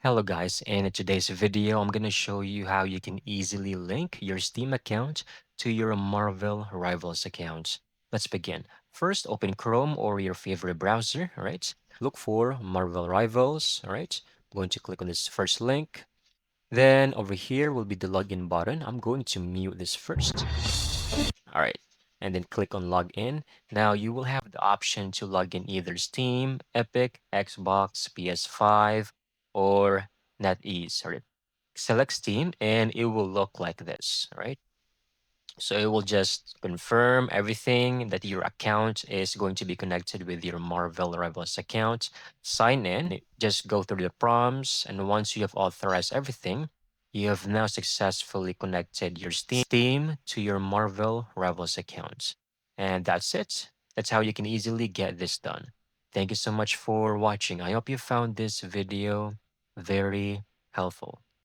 Hello guys, and in today's video, I'm gonna show you how you can easily link your Steam account to your Marvel Rivals account. Let's begin. First, open Chrome or your favorite browser, all right? Look for Marvel Rivals, all right? I'm going to click on this first link. Then over here will be the login button. I'm going to mute this first. All right. And then click on login. Now you will have the option to log in either Steam, Epic, Xbox, PS5, or NetEase. All right. Select Steam and it will look like this, right? So it will just confirm everything that your account is going to be connected with your Marvel Rivals account. Sign in, just go through the prompts, and once you have authorized everything, you have now successfully connected your Steam to your Marvel Rivals account. And that's it. That's how you can easily get this done. Thank you so much for watching. I hope you found this video very helpful.